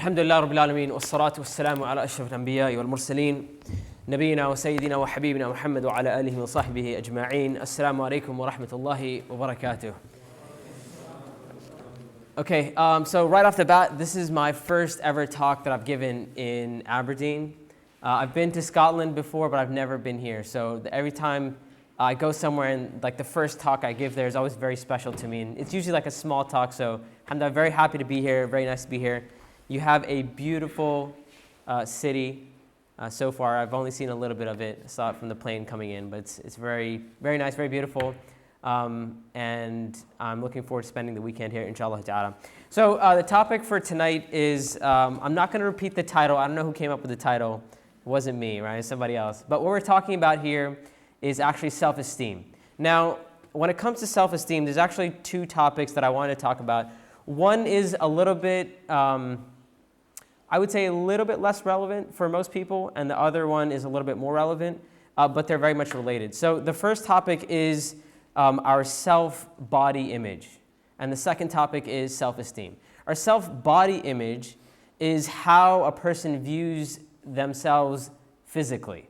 الحمد لله رب العالمين والصلاة والسلام على أشرف الأنبياء والمرسلين نبينا وسيدنا وحبيبنا محمد وعلى آله وصحبه أجمعين. السلام عليكم ورحمة الله وبركاته. Okay, so right off the bat, this is my first ever talk that I've given in Aberdeen. I've been to Scotland before, but I've never been here. So every time I go somewhere and like the first talk I give there is always very special to me. And it's usually like a small talk, so I'm very happy to be here, very nice to be here. You have a beautiful city so far. I've only seen a little bit of it. I saw it from the plane coming in, but it's very, very nice, very beautiful. And I'm looking forward to spending the weekend here, inshallah ta'ala. So the topic for tonight is, I'm not going to repeat the title. I don't know who came up with the title. It wasn't me, right? It's somebody else. But what we're talking about here is actually self-esteem. Now, when it comes to self-esteem, there's actually two topics that I want to talk about. One is a little bit, I would say a little bit less relevant for most people, and the other one is a little bit more relevant, but they're very much related. So the first topic is our self-body image, and the second topic is self-esteem. Our self-body image is how a person views themselves physically,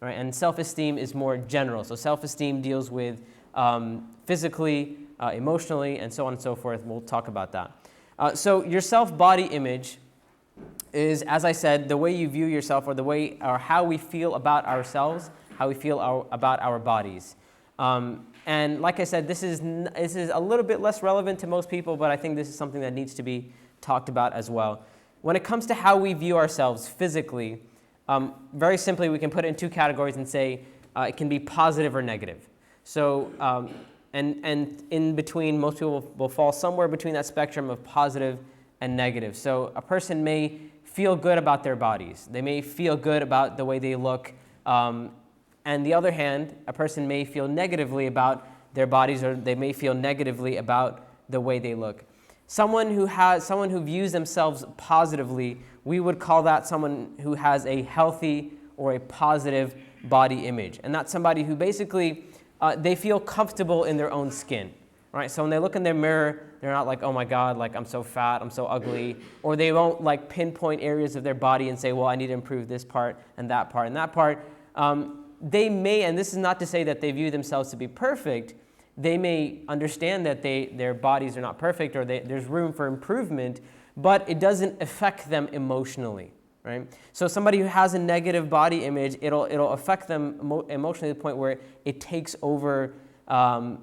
right? And self-esteem is more general. So self-esteem deals with physically, emotionally, and so on and so forth. We'll talk about that. So your self-body image is, as I said, the way you view yourself, or the way, or how we feel about ourselves, how we feel about our bodies. And like I said, this is a little bit less relevant to most people, but I think this is something that needs to be talked about as well. When it comes to how we view ourselves physically, very simply, we can put it in two categories and say it can be positive or negative. So, and in between, most people will fall somewhere between that spectrum of positive and negative. So a person may feel good about their bodies. They may feel good about the way they look. And the other hand, a person may feel negatively about their bodies, or they may feel negatively about the way they look. Someone who views themselves positively, we would call that someone who has a healthy or a positive body image. And that's somebody who basically, they feel comfortable in their own skin. Right? So when they look in their mirror, they're not like, oh my God, like I'm so fat, I'm so ugly. Or they won't like pinpoint areas of their body and say, well, I need to improve this part and that part and that part. They may, and this is not to say that they view themselves to be perfect, they may understand that their bodies are not perfect, or there's room for improvement, but it doesn't affect them emotionally. Right? So somebody who has a negative body image, it'll affect them emotionally to the point where it takes over a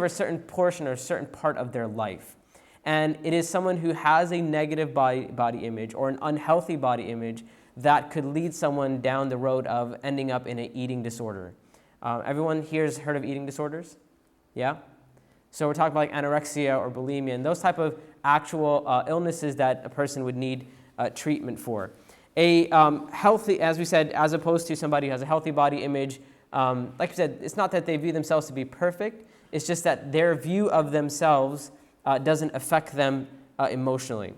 certain portion or a certain part of their life. And it is someone who has a negative body image or an unhealthy body image that could lead someone down the road of ending up in an eating disorder. Everyone here has heard of eating disorders? Yeah? So we're talking about like anorexia or bulimia and those type of actual illnesses that a person would need treatment for. A healthy, as we said, as opposed to somebody who has a healthy body image, like I said, it's not that they view themselves to be perfect, it's just that their view of themselves doesn't affect them emotionally.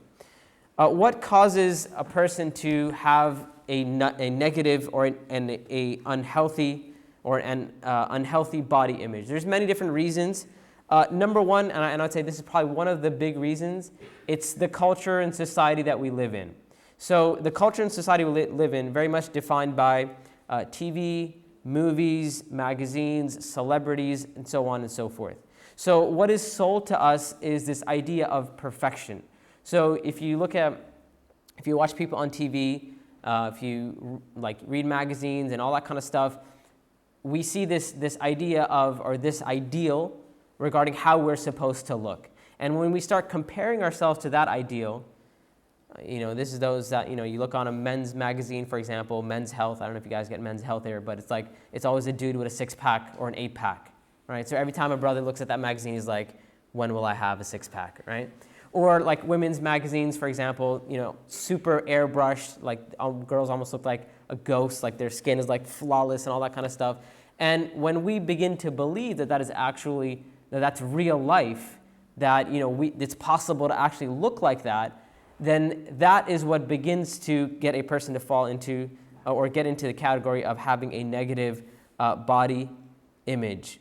What causes a person to have a negative or an unhealthy or an unhealthy body image? There's many different reasons. Number one, and I'd say this is probably one of the big reasons, it's the culture and society that we live in. So the culture and society we live in, very much defined by TV, movies, magazines, celebrities, and so on and so forth. So what is sold to us is this idea of perfection. So if you watch people on TV, if you like read magazines and all that kind of stuff, we see this idea of, or this ideal regarding how we're supposed to look. And when we start comparing ourselves to that ideal, this is those that, you look on a men's magazine, for example, Men's Health. I don't know if you guys get Men's Health here, but it's always a dude with a 6-pack or an 8-pack, right? So every time a brother looks at that magazine, he's like, when will I have a 6-pack, right? Or like women's magazines, for example, super airbrushed, like girls almost look like a ghost, like their skin is like flawless and all that kind of stuff. And when we begin to believe that that's real life, that it's possible to actually look like that, then that is what begins to get a person to fall into or get into the category of having a negative body image.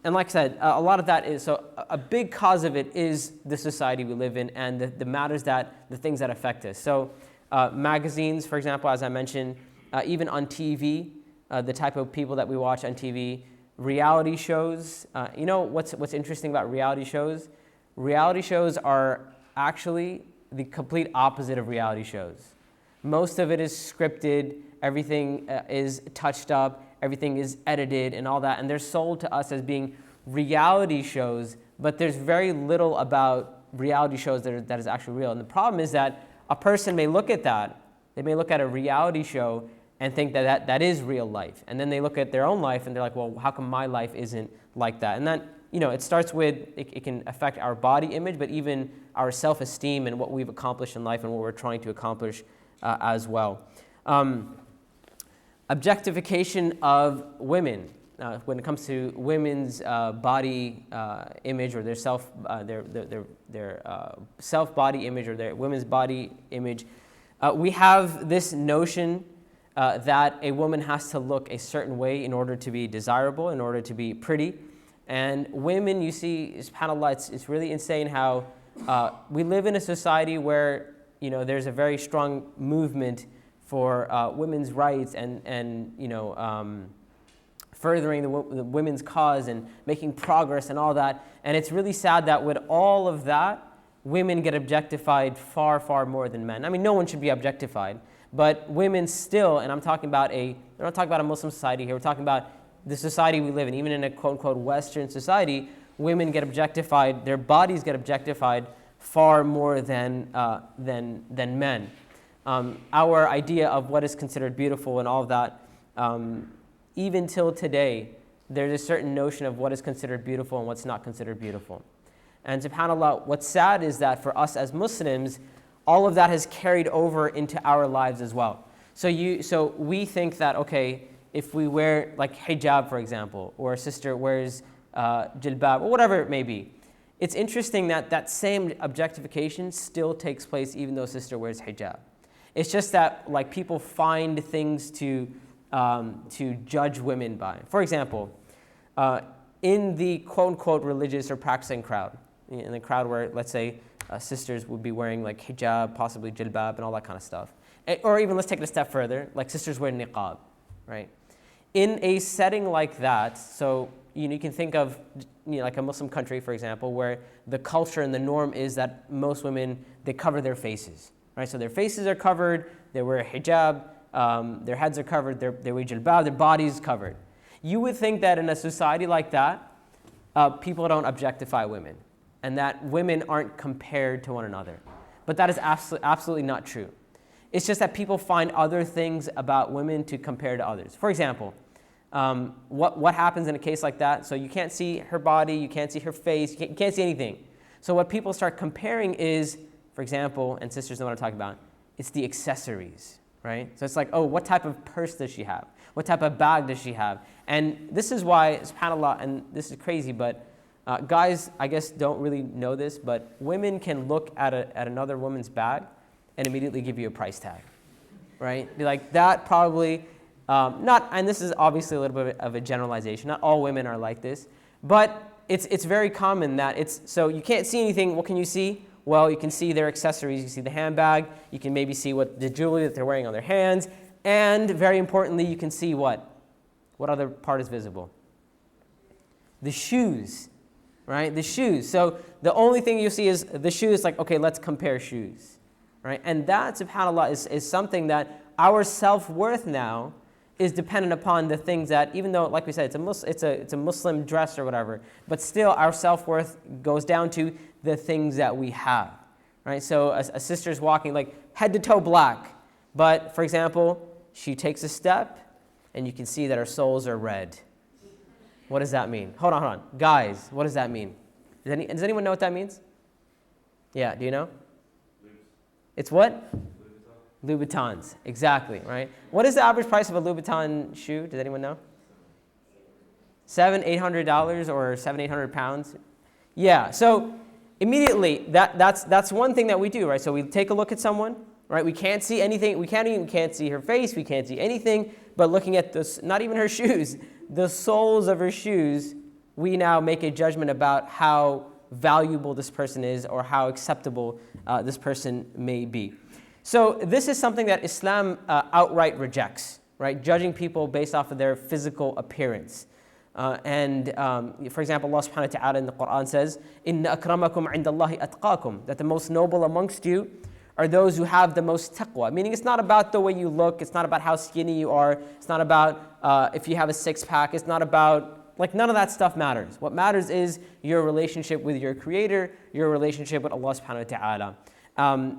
and like I said, a lot of that is, so a big cause of it is the society we live in and the matters the things that affect us. So magazines, for example, as I mentioned, even on TV, the type of people that we watch on TV, reality shows. You know what's interesting about reality shows? Reality shows are actually the complete opposite of reality shows. Most of it is scripted, everything is touched up, everything is edited and all that, and they're sold to us as being reality shows, but there's very little about reality shows that is actually real. And the problem is that a person may look at that, they may look at a reality show and think that is real life. And then they look at their own life and they're like, well, how come my life isn't like that? And that, it starts with, it can affect our body image, but even our self-esteem and what we've accomplished in life and what we're trying to accomplish as well. Objectification of women. When it comes to women's body image or their self body image or their women's body image, we have this notion that a woman has to look a certain way in order to be desirable, in order to be pretty. And women, you see, subhanAllah, it's really insane how we live in a society where there's a very strong movement for women's rights and furthering the women's cause and making progress and all that. And it's really sad that with all of that, women get objectified far, far more than men. I mean, no one should be objectified, but women still, and we're not talking about a Muslim society here, we're talking about the society we live in. Even in a quote-unquote Western society, women get objectified, their bodies get objectified far more than men. Our idea of what is considered beautiful and all of that, even till today, there's a certain notion of what is considered beautiful and what's not considered beautiful. And subhanAllah, what's sad is that for us as Muslims, all of that has carried over into our lives as well. So we think that, okay, if we wear like hijab, for example, or a sister wears jilbab, or whatever it may be, it's interesting that same objectification still takes place even though a sister wears hijab. It's just that like people find things to judge women by. For example, in the quote-unquote religious or practicing crowd, in the crowd where, let's say, sisters would be wearing like hijab, possibly jilbab, and all that kind of stuff. Or even let's take it a step further, like sisters wear niqab, right? In a setting like that, so you can think of like a Muslim country, for example, where the culture and the norm is that most women, they cover their faces, right? So their faces are covered, they wear hijab, their heads are covered, they wear jilbab, their bodies covered. You would think that in a society like that, people don't objectify women and that women aren't compared to one another. But that is absolutely not true. It's just that people find other things about women to compare to others. For example, what happens in a case like that? So you can't see her body, you can't see her face, you can't see anything. So what people start comparing is, for example, and sisters know what I'm talking about, it's the accessories, right? So it's like, oh, what type of purse does she have? What type of bag does she have? And this is why, subhanAllah, and this is crazy, but guys, I guess, don't really know this, but women can look at another woman's bag and immediately give you a price tag, right? Be like, that probably, and this is obviously a little bit of a generalization, not all women are like this, but it's very common that so you can't see anything, what can you see? Well, you can see their accessories, you see the handbag, you can maybe see what the jewelry that they're wearing on their hands, and very importantly, you can see what? What other part is visible? The shoes, right? The shoes. So the only thing you see is the shoes, like, okay, let's compare shoes, right? And that, subhanAllah, is something that our self-worth now is dependent upon the things that, even though, like we said, it's a Muslim dress or whatever, but still our self-worth goes down to the things that we have, right? So a sister's walking like head to toe black, but for example, she takes a step and you can see that her soles are red. What does that mean? Hold on. Guys, what does that mean? Does anyone know what that means? Yeah, do you know? It's what? Louboutins, exactly, right? What is the average price of a Louboutin shoe? Does anyone know? $700-800 or 700-800 pounds? Yeah, so immediately, that's one thing that we do, right? So we take a look at someone, right? We can't see anything, we can't see her face, we can't see anything, but looking at this, not even her shoes, the soles of her shoes, we now make a judgment about how valuable this person is or how acceptable this person may be. So this is something that Islam outright rejects, right? Judging people based off of their physical appearance. For example, Allah subhanahu wa ta'ala in the Quran says, "Inna akramakum indallahi atqakum," that the most noble amongst you are those who have the most taqwa. Meaning it's not about the way you look, it's not about how skinny you are, it's not about if you have a six-pack, it's not about, like, none of that stuff matters. What matters is your relationship with your Creator, your relationship with Allah subhanahu wa ta'ala.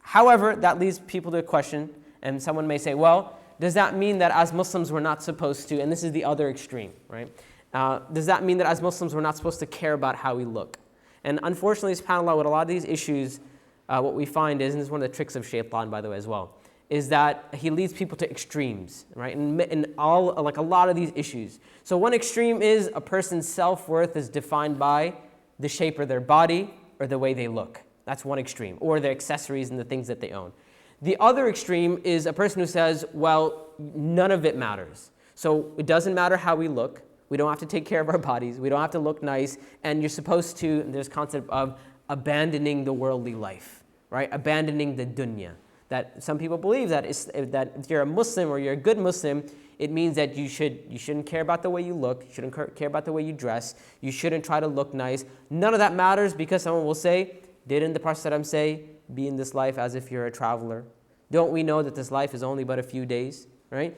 However, that leads people to a question, and someone may say, well, does that mean that as Muslims we're not supposed to, and this is the other extreme, right? Does that mean that as Muslims we're not supposed to care about how we look? And unfortunately, subhanAllah, with a lot of these issues, what we find is, and this is one of the tricks of shaitan, by the way, as well, is that he leads people to extremes, right? In all, like a lot of these issues. So one extreme is a person's self-worth is defined by the shape of their body or the way they look. That's one extreme, or their accessories and the things that they own. The other extreme is a person who says, well, none of it matters. So it doesn't matter how we look. We don't have to take care of our bodies. We don't have to look nice. And you're supposed to, there's concept of abandoning the worldly life, right? Abandoning the dunya. That some people believe that if you're a Muslim or you're a good Muslim, it means that you shouldn't care about the way you look, you shouldn't care about the way you dress, you shouldn't try to look nice. None of that matters because someone will say, didn't the Prophet ﷺ say, be in this life as if you're a traveler? Don't we know that this life is only but a few days, right?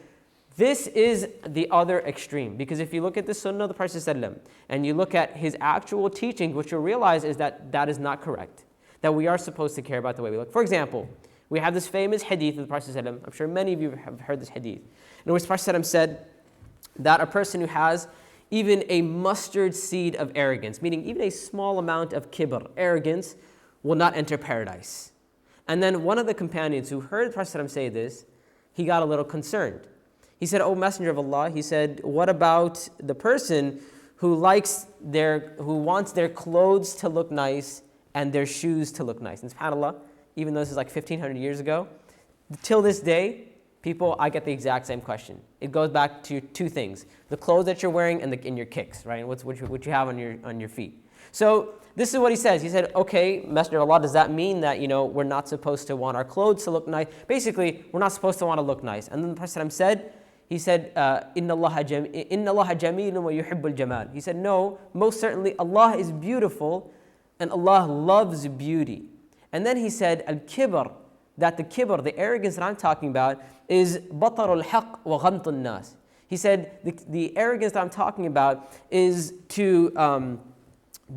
This is the other extreme, because if you look at the Sunnah of the Prophet ﷺ and you look at his actual teaching, what you'll realize is that that is not correct, that we are supposed to care about the way we look. For example, we have this famous hadith of the Prophet ﷺ. I'm sure many of you have heard this hadith, in which the Prophet ﷺ said that a person who has even a mustard seed of arrogance, meaning even a small amount of kibr, arrogance, will not enter paradise. And then one of the companions who heard the Prophet ﷺ say this, he got a little concerned. He said, "O Messenger of Allah," he said, "what about the person who wants their clothes to look nice and their shoes to look nice?" And subhanAllah, even though this is like 1,500 years ago, till this day, I get the exact same question. It goes back to two things: the clothes that you're wearing and your kicks, right? What you have on your feet. So this is what he says. He said, okay, Messenger of Allah, does that mean that, we're not supposed to want our clothes to look nice? Basically, we're not supposed to want to look nice. And then the Prophet said, Inna Allaha jamilun wa yuhibbul jamal. He said, no, most certainly Allah is beautiful and Allah loves beauty. And then he said, al-kibr, that the kibr, the arrogance that I'm talking about, is batarul haqq wa ghamtun nas. He said, the arrogance that I'm talking about is to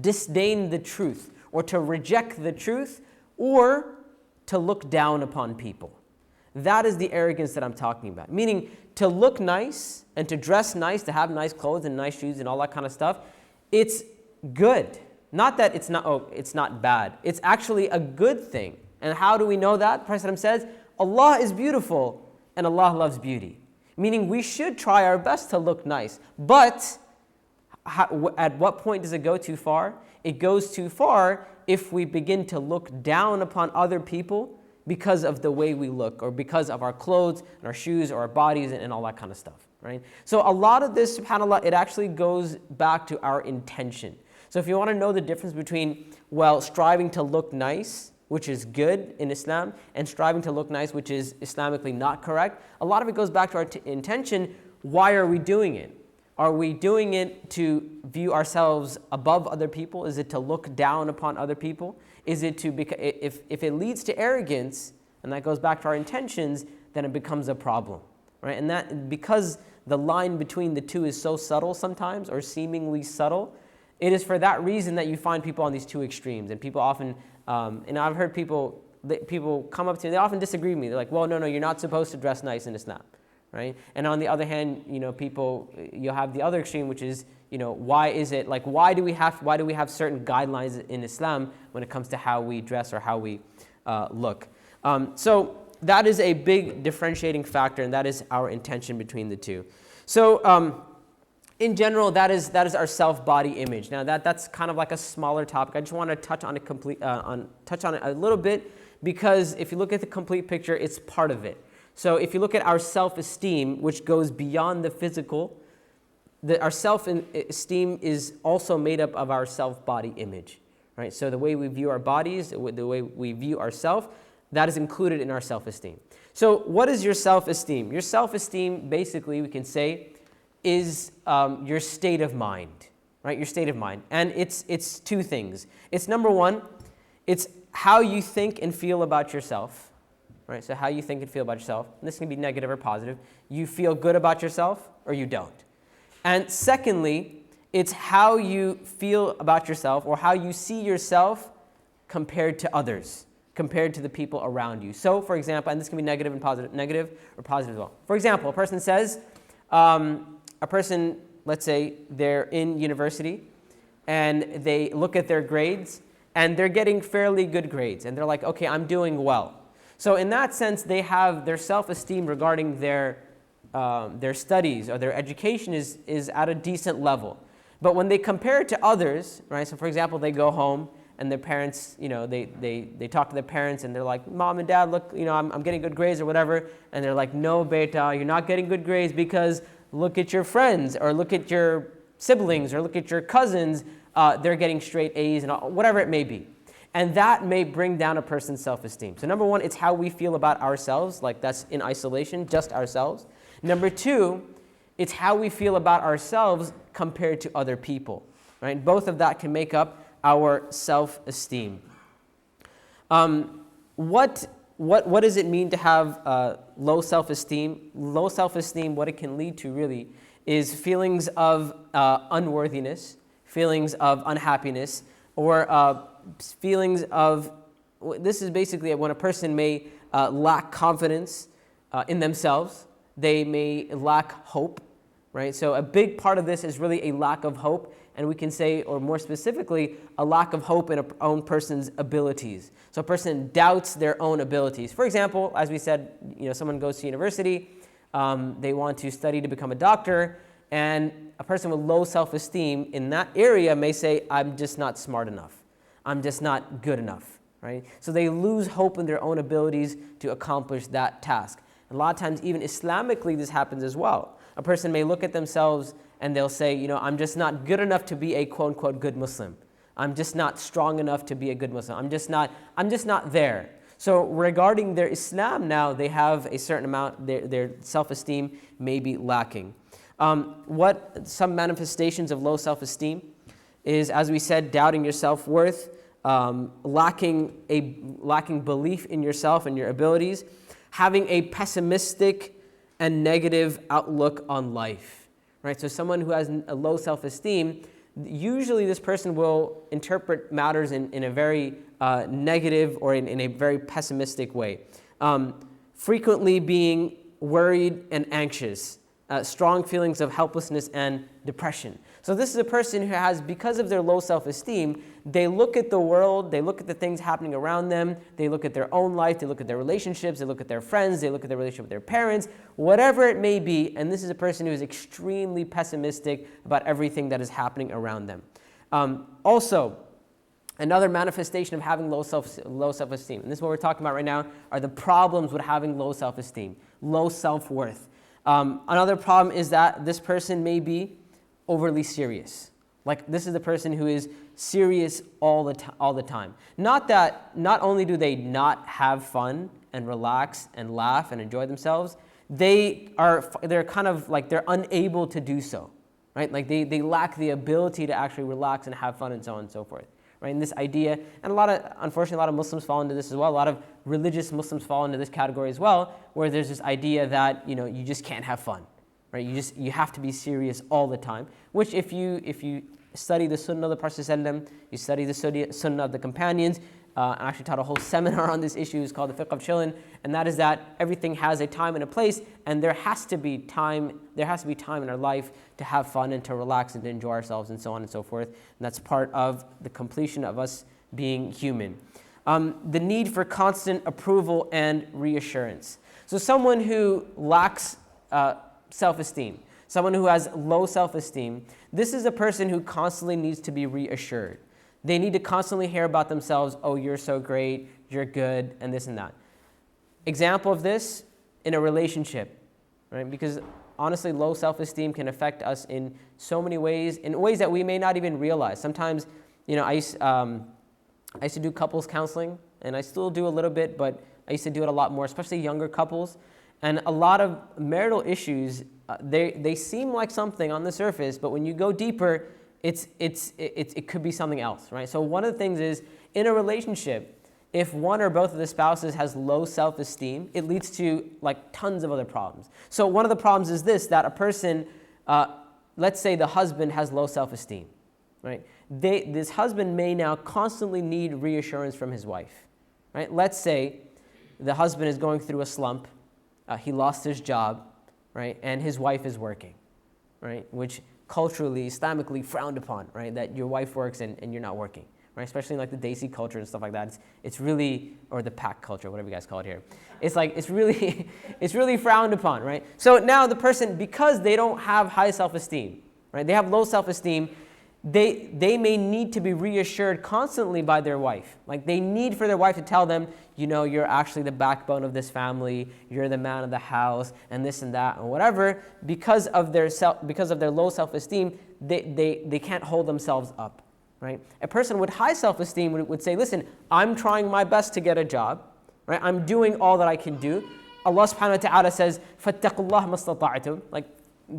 disdain the truth, or to reject the truth, or to look down upon people. That is the arrogance that I'm talking about. Meaning, to look nice and to dress nice, to have nice clothes and nice shoes and all that kind of stuff, it's good. Not that it's not bad. It's actually a good thing. And how do we know that? The Prophet says, Allah is beautiful and Allah loves beauty. Meaning we should try our best to look nice. But at what point does it go too far? It goes too far if we begin to look down upon other people because of the way we look, or because of our clothes and our shoes or our bodies and all that kind of stuff, right? So a lot of this, subhanAllah, it actually goes back to our intention. So if you want to know the difference between, striving to look nice, which is good in Islam, and striving to look nice, which is Islamically not correct, a lot of it goes back to our intention. Why are we doing it? Are we doing it to view ourselves above other people? Is it to look down upon other people? Is it to, if it leads to arrogance, and that goes back to our intentions, then it becomes a problem, right? And that, because the line between the two is so subtle sometimes, or seemingly subtle, it is for that reason that you find people on these two extremes. And people often, and I've heard people come up to me, they often disagree with me. They're like, well, no, you're not supposed to dress nice in Islam. Right? And on the other hand, you'll have the other extreme, which is, why do we have certain guidelines in Islam when it comes to how we dress or how we look? So that is a big differentiating factor, and that is our intention between the two. So in general, that is our self-body image. Now that's kind of like a smaller topic. I just want to touch on it a little bit, because if you look at the complete picture, it's part of it. So if you look at our self-esteem, which goes beyond the physical, our self-esteem is also made up of our self-body image, right? So the way we view our bodies, the way we view ourselves, that is included in our self-esteem. So what is your self-esteem? Your self-esteem, basically, we can say, is your state of mind, right? Your state of mind. And it's two things. It's number one, it's how you think and feel about yourself, right? So how you think and feel about yourself. And this can be negative or positive. You feel good about yourself or you don't. And secondly, it's how you feel about yourself or how you see yourself compared to others, compared to the people around you. So, for example, and this can be negative or positive as well. For example, a person says, let's say they're in university and they look at their grades and they're getting fairly good grades and they're like, okay, I'm doing well. So in that sense, they have their self-esteem regarding their studies or their education is at a decent level. But when they compare it to others, right? So for example, they go home and their parents, they talk to their parents and they're like, Mom and Dad, look, I'm getting good grades or whatever. And they're like, no, beta, you're not getting good grades because look at your friends or look at your siblings or look at your cousins. They're getting straight A's and whatever it may be. And that may bring down a person's self-esteem. So number one, it's how we feel about ourselves, like that's in isolation, just ourselves. Number two, it's how we feel about ourselves compared to other people, right? Both of that can make up our self-esteem. What does it mean to have low self-esteem? Low self-esteem, what it can lead to really is feelings of unworthiness, feelings of unhappiness, or feelings of, this is basically when a person may lack confidence in themselves. They may lack hope, right? So a big part of this is really a lack of hope, and we can say, or more specifically, a lack of hope in a own person's abilities. So a person doubts their own abilities. For example, as we said, someone goes to university, they want to study to become a doctor, and a person with low self-esteem in that area may say, I'm just not smart enough. I'm just not good enough, right? So they lose hope in their own abilities to accomplish that task. A lot of times, even Islamically, this happens as well. A person may look at themselves and they'll say, I'm just not good enough to be a quote-unquote good Muslim. I'm just not strong enough to be a good Muslim. I'm just not there. So regarding their Islam now, they have a certain amount, their self-esteem may be lacking. What some manifestations of low self-esteem is, as we said, doubting your self-worth, lacking belief in yourself and your abilities, having a pessimistic and negative outlook on life, right? So someone who has a low self-esteem, usually this person will interpret matters in a very negative or in a very pessimistic way. Frequently being worried and anxious, strong feelings of helplessness and depression. So this is a person who has, because of their low self-esteem, they look at the world, they look at the things happening around them, they look at their own life, they look at their relationships, they look at their friends, they look at their relationship with their parents, whatever it may be, and this is a person who is extremely pessimistic about everything that is happening around them. Also, another manifestation of having low self-esteem, and this is what we're talking about right now, are the problems with having low self-esteem, low self-worth. Another problem is that this person may be overly serious. Like, this is the person who is serious all the time. Not only do they not have fun and relax and laugh and enjoy themselves, they're kind of like they're unable to do so, right? Like they lack the ability to actually relax and have fun and so on and so forth, right? And this idea, and unfortunately, a lot of Muslims fall into this as well. A lot of religious Muslims fall into this category as well, where there's this idea that you just can't have fun, right? You have to be serious all the time. Which if you study the Sunnah of the Prophet, you study the Sunnah of the companions. I actually taught a whole seminar on this issue. It's called the Fiqh of Chillin', and that is that everything has a time and a place, and there has to be time in our life to have fun and to relax and to enjoy ourselves and so on and so forth. And that's part of the completion of us being human. The need for constant approval and reassurance. So someone who lacks self-esteem, someone who has low self-esteem, this is a person who constantly needs to be reassured. They need to constantly hear about themselves, oh, you're so great, you're good, and this and that. Example of this, in a relationship, right? Because honestly, low self-esteem can affect us in so many ways, in ways that we may not even realize. Sometimes, I used to do couples counseling, and I still do a little bit, but I used to do it a lot more, especially younger couples. And a lot of marital issues, they seem like something on the surface, but when you go deeper, it could be something else, right? So one of the things is, in a relationship, if one or both of the spouses has low self-esteem, it leads to like tons of other problems. So one of the problems is this, that a person, let's say the husband has low self-esteem, right? This husband may now constantly need reassurance from his wife, right? Let's say the husband is going through a slump, he lost his job, right? And his wife is working, right? Which culturally, Islamically frowned upon, right? That your wife works and you're not working. Right, especially in like the Desi culture and stuff like that, it's really, or the pack culture, whatever you guys call it here. It's like it's really frowned upon, right? So now the person, because they don't have high self-esteem, right? They have low self-esteem. They may need to be reassured constantly by their wife. Like they need for their wife to tell them, you're actually the backbone of this family. You're the man of the house, and this and that and whatever. Because of their low self-esteem, they can't hold themselves up. Right? A person with high self-esteem would say, listen, I'm trying my best to get a job. Right? I'm doing all that I can do. Allah subhanahu wa ta'ala says, فَاتَّقُوا اللَّهَ مَا اسْتَطَعْتُمْ. Like,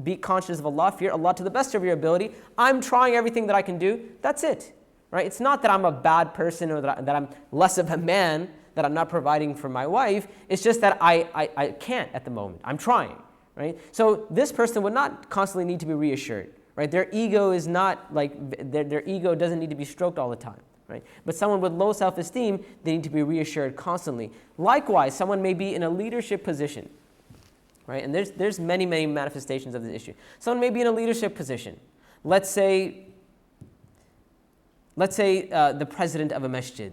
be conscious of Allah, fear Allah to the best of your ability. I'm trying everything that I can do. That's it. Right? It's not that I'm a bad person or that I'm less of a man, that I'm not providing for my wife. It's just that I can't at the moment. I'm trying. Right? So this person would not constantly need to be reassured. Right? Their ego is not like, their ego doesn't need to be stroked all the time. Right? But someone with low self-esteem, they need to be reassured constantly. Likewise, someone may be in a leadership position. Right? And there's many, many manifestations of this issue. Someone may be in a leadership position. Let's say the president of a masjid.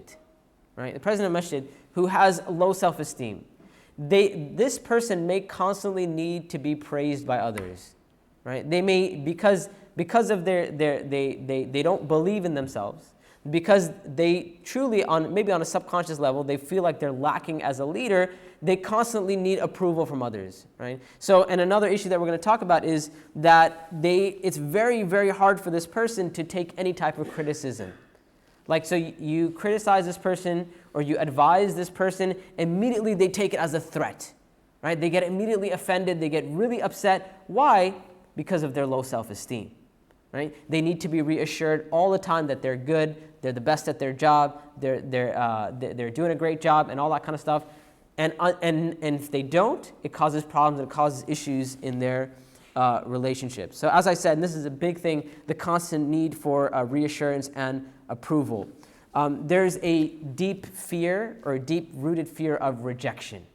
Right? The president of a masjid who has low self-esteem. This person may constantly need to be praised by others. Right? They may, because of they don't believe in themselves, because they truly, maybe on a subconscious level, they feel like they're lacking as a leader, they constantly need approval from others, right? So, and another issue that we're going to talk about is that it's very, very hard for this person to take any type of criticism. Like, so you criticize this person or you advise this person, immediately they take it as a threat, right? They get immediately offended, they get really upset. Why? Because of their low self-esteem, right? They need to be reassured all the time that they're good, they're the best at their job, they're doing a great job, and all that kind of stuff. And if they don't, it causes problems and it causes issues in their relationships. So as I said, and this is a big thing, the constant need for reassurance and approval. There's a deep fear or a deep-rooted fear of rejection,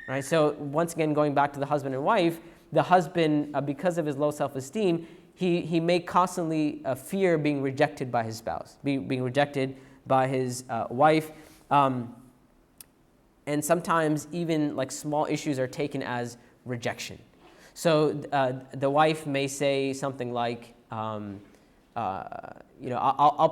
right? So once again, going back to the husband and wife, the husband, because of his low self-esteem, he may constantly fear being rejected by his spouse, being rejected by his wife. And sometimes even like small issues are taken as rejection. So the wife may say something like, I'll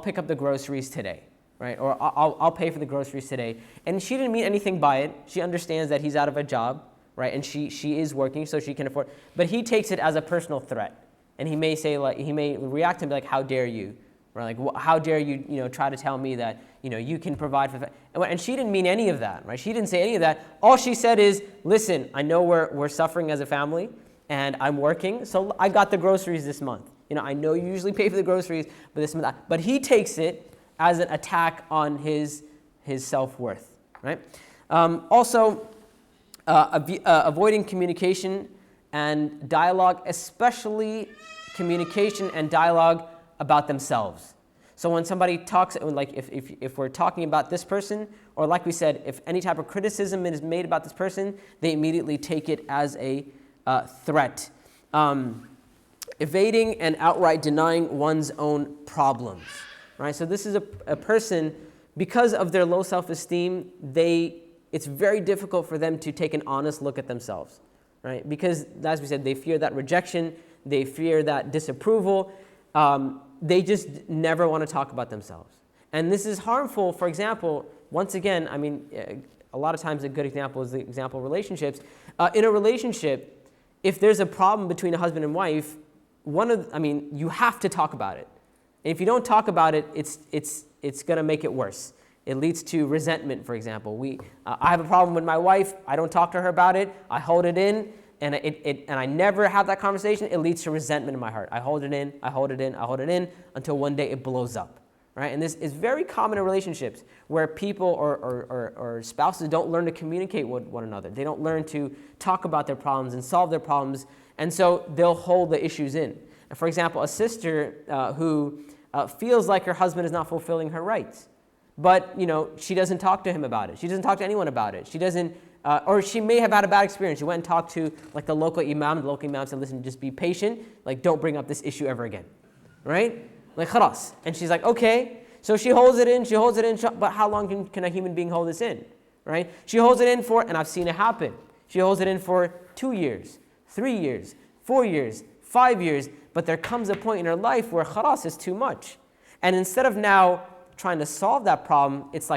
pick up the groceries today, right? Or I'll pay for the groceries today. And she didn't mean anything by it. She understands that he's out of a job, right? And she is working, so she can afford. But he takes it as a personal threat, and he may say he may react and be like, "How dare you?" Right? Like, how dare you, try to tell me that you can provide for. And she didn't mean any of that, right? She didn't say any of that. All she said is, "Listen, I know we're suffering as a family, and I'm working, so I got the groceries this month. I know you usually pay for the groceries, but this month." But he takes it as an attack on his self-worth, right? Also. Avoiding communication and dialogue, especially communication and dialogue about themselves. So when somebody talks, like if we're talking about this person, or like we said, if any type of criticism is made about this person, they immediately take it as a threat. Evading and outright denying one's own problems, right? So this is a person, because of their low self-esteem, it's very difficult for them to take an honest look at themselves, right? Because, as we said, they fear that rejection, they fear that disapproval. They just never want to talk about themselves. And this is harmful. For example, once again, a lot of times a good example is the example of relationships. In a relationship, if there's a problem between a husband and wife, you have to talk about it. And if you don't talk about it, it's going to make it worse. It leads to resentment, for example. I have a problem with my wife. I don't talk to her about it. I hold it in, and I never have that conversation. It leads to resentment in my heart. I hold it in, I hold it in, I hold it in, until one day it blows up, right? And this is very common in relationships where people or spouses don't learn to communicate with one another. They don't learn to talk about their problems and solve their problems, and so they'll hold the issues in. And for example, a sister who feels like her husband is not fulfilling her rights, but she doesn't talk to him about it. She doesn't talk to anyone about it. She doesn't, or she may have had a bad experience. She went and talked to like the local imam. The local imam said, "Listen, just be patient. Like, don't bring up this issue ever again." Right? Like, khalas. And she's like, okay. So she holds it in. But how long can a human being hold this in? Right? She holds it in for, and I've seen it happen. She holds it in for 2 years, 3 years, 4 years, 5 years. But there comes a point in her life where khalas is too much, and instead of now trying to solve that problem, it's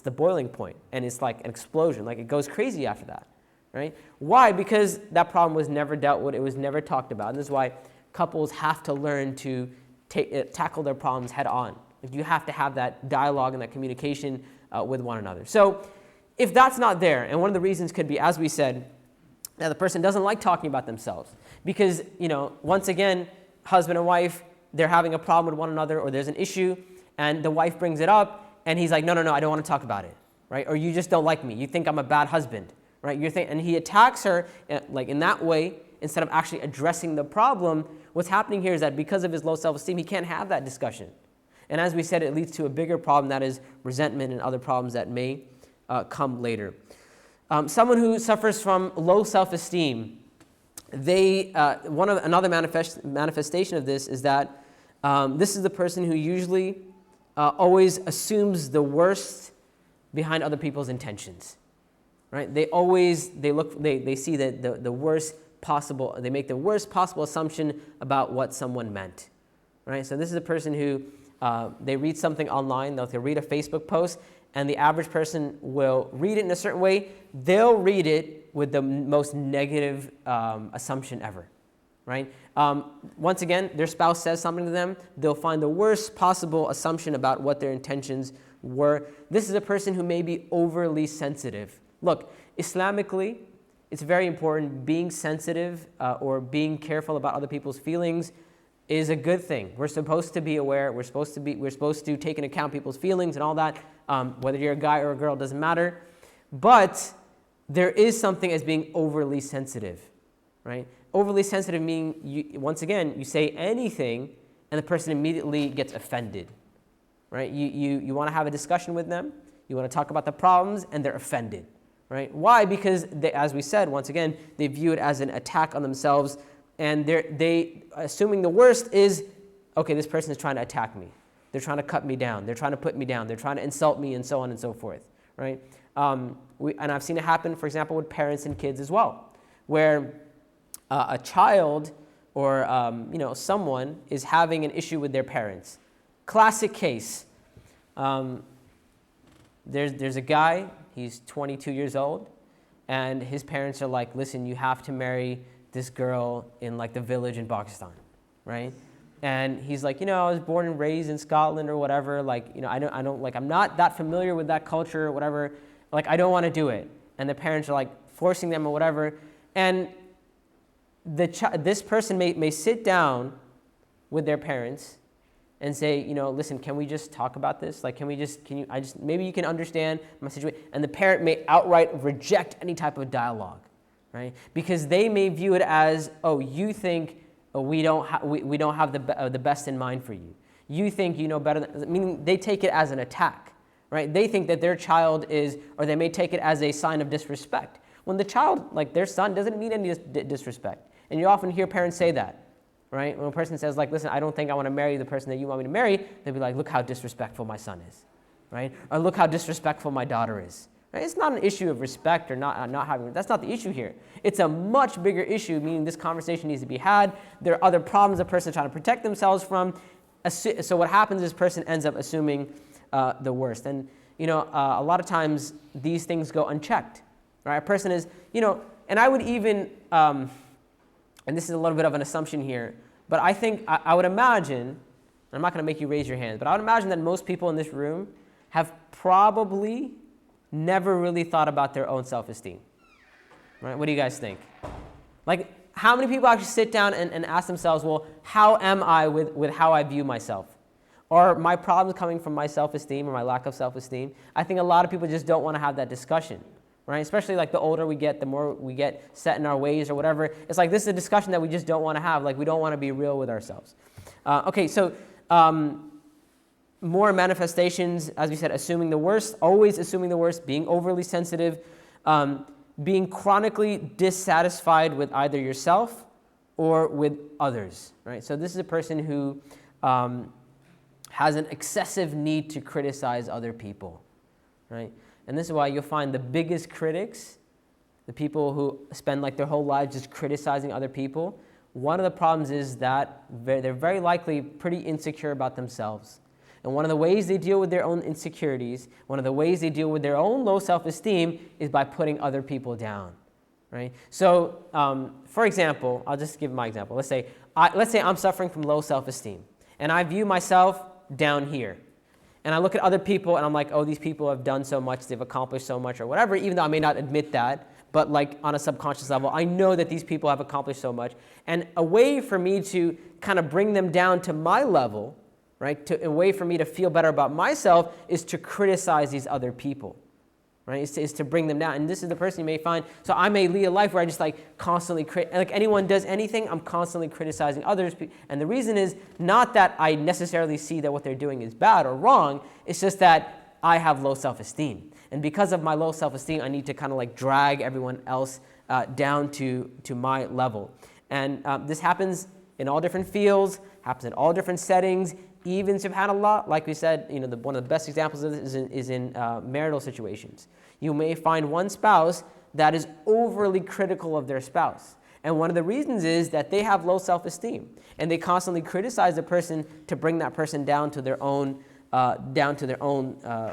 the boiling point, and it's like an explosion. Like, it goes crazy after that, right? Why? Because that problem was never dealt with. It was never talked about, and this is why couples have to learn to tackle their problems head on. Like, you have to have that dialogue and that communication with one another. So if that's not there, and one of the reasons could be, as we said, that the person doesn't like talking about themselves, because once again, husband and wife, they're having a problem with one another, or there's an issue, and the wife brings it up, and he's like, no, I don't want to talk about it, right? Or you just don't like me. You think I'm a bad husband, right? And he attacks her like in that way instead of actually addressing the problem. What's happening here is that because of his low self-esteem, he can't have that discussion. And as we said, it leads to a bigger problem, that is resentment and other problems that may come later. Someone who suffers from low self-esteem, another manifestation of this is that this is the person who usually always assumes the worst behind other people's intentions, right? They see the worst possible. They make the worst possible assumption about what someone meant, right? So this is a person who they read something online. They'll read a Facebook post, and the average person will read it in a certain way. They'll read it with the most negative assumption ever, right? Once again, their spouse says something to them, they'll find the worst possible assumption about what their intentions were. This is a person who may be overly sensitive. Look, Islamically, it's very important. Being sensitive or being careful about other people's feelings is a good thing. We're supposed to be aware. We're supposed to take into account people's feelings and all that. Whether you're a guy or a girl, doesn't matter. But there is something as being overly sensitive, right? Overly sensitive meaning, once again, you say anything and the person immediately gets offended, right? You want to have a discussion with them, you want to talk about the problems, and they're offended, right? Why? Because as we said, once again, they view it as an attack on themselves, and they assuming the worst is, okay, this person is trying to attack me. They're trying to cut me down. They're trying to put me down. They're trying to insult me, and so on and so forth, right? And I've seen it happen, for example, with parents and kids as well, where a child or someone is having an issue with their parents. Classic case. There's a guy, he's 22 years old, and his parents are like, listen, you have to marry this girl in like the village in Pakistan, right? And he's like, I was born and raised in Scotland or whatever, like, I'm not that familiar with that culture or whatever, like, I don't want to do it. And the parents are like forcing them or whatever. And this person may sit down with their parents and say, listen, can we just talk about this? Like, maybe you can understand my situation. And the parent may outright reject any type of dialogue, right? Because they may view it as, oh, you think we don't have the best in mind for you. You think you know better meaning they take it as an attack, right? They think that their child is, or they may take it as a sign of disrespect. When the child, like their son, doesn't need any disrespect. And you often hear parents say that, right? When a person says, like, listen, I don't think I want to marry the person that you want me to marry, they'll be like, look how disrespectful my son is, right? Or look how disrespectful my daughter is. Right? It's not an issue of respect or not having, that's not the issue here. It's a much bigger issue, meaning this conversation needs to be had. There are other problems the person is trying to protect themselves from. So what happens is this person ends up assuming the worst. And, a lot of times these things go unchecked, right? A person is, and I would even, and this is a little bit of an assumption here, but I think, I would imagine, I'm not going to make you raise your hand, but I would imagine that most people in this room have probably never really thought about their own self-esteem. Right? What do you guys think? Like, how many people actually sit down and ask themselves, well, how am I with how I view myself? Are my problems coming from my self-esteem or my lack of self-esteem? I think a lot of people just don't want to have that discussion, right? Especially like the older we get, the more we get set in our ways or whatever. It's like this is a discussion that we just don't want to have. Like we don't want to be real with ourselves. Okay, so more manifestations, as we said, assuming the worst, always assuming the worst, being overly sensitive, being chronically dissatisfied with either yourself or with others, right? So this is a person who has an excessive need to criticize other people, right? And this is why you'll find the biggest critics, the people who spend like their whole lives just criticizing other people, one of the problems is that they're very likely pretty insecure about themselves. And one of the ways they deal with their own insecurities, one of the ways they deal with their own low self-esteem is by putting other people down, right? So, for example, I'll just give my example. Let's say I'm suffering from low self-esteem, and I view myself down here. And I look at other people, and I'm like, oh, these people have done so much, they've accomplished so much, or whatever, even though I may not admit that, but like on a subconscious level, I know that these people have accomplished so much. And a way for me to kind of bring them down to my level, right? A way for me to feel better about myself is to criticize these other people, right? Is to bring them down. And this is the person you may find. So I may lead a life where I just like constantly, like anyone does anything, I'm constantly criticizing others. And the reason is not that I necessarily see that what they're doing is bad or wrong. It's just that I have low self-esteem. And because of my low self-esteem, I need to kind of like drag everyone else down to my level. And this happens in all different fields, happens in all different settings. Even, subhanAllah, like we said, one of the best examples of this is in marital situations. You may find one spouse that is overly critical of their spouse. And one of the reasons is that they have low self-esteem. And they constantly criticize the person to bring that person down to their own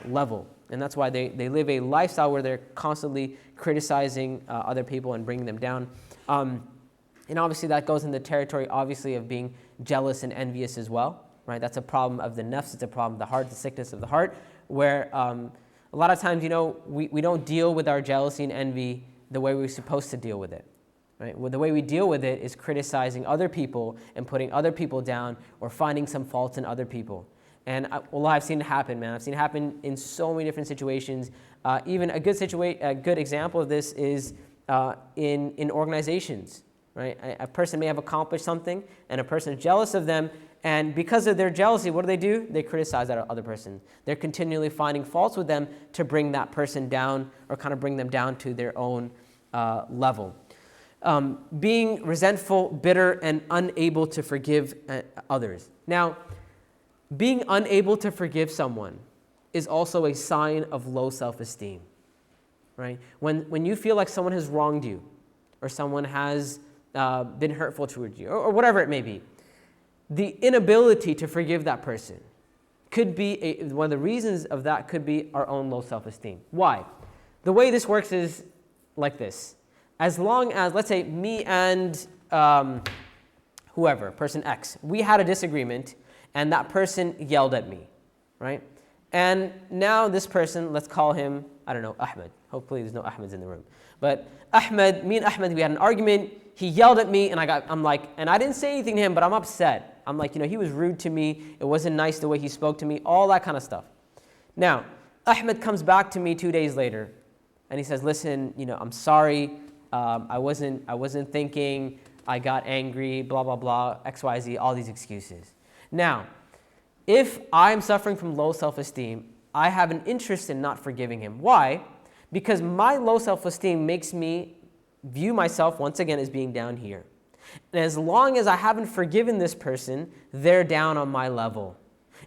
level. And that's why they live a lifestyle where they're constantly criticizing other people and bringing them down. And obviously that goes in the territory, obviously, of being jealous and envious as well. Right, that's a problem of the nafs, it's a problem of the heart, the sickness of the heart, where a lot of times, we don't deal with our jealousy and envy the way we're supposed to deal with it. Right? Well, the way we deal with it is criticizing other people and putting other people down or finding some faults in other people. And I've seen it happen, man. I've seen it happen in so many different situations. Even a good example of this is in organizations. Right? A person may have accomplished something, and a person is jealous of them. And because of their jealousy, what do? They criticize that other person. They're continually finding faults with them to bring that person down or kind of bring them down to their own level. Being resentful, bitter, and unable to forgive others. Now, being unable to forgive someone is also a sign of low self-esteem. Right? When you feel like someone has wronged you or someone has been hurtful towards you or whatever it may be, the inability to forgive that person could be one of the reasons of that could be our own low self-esteem. Why? The way this works is like this. As long as, let's say, me and whoever, person X, we had a disagreement and that person yelled at me, right? And now this person, let's call him, I don't know, Ahmed. Hopefully there's no Ahmeds in the room. But me and Ahmed, we had an argument. He yelled at me and I'm like, and I didn't say anything to him, but I'm upset. I'm like, he was rude to me. It wasn't nice the way he spoke to me, all that kind of stuff. Now, Ahmed comes back to me 2 days later and he says, listen, I'm sorry. I wasn't thinking. I got angry, blah, blah, blah, X, Y, Z, all these excuses. Now, if I'm suffering from low self-esteem, I have an interest in not forgiving him. Why? Because my low self-esteem makes me view myself, once again, as being down here. And as long as I haven't forgiven this person, they're down on my level.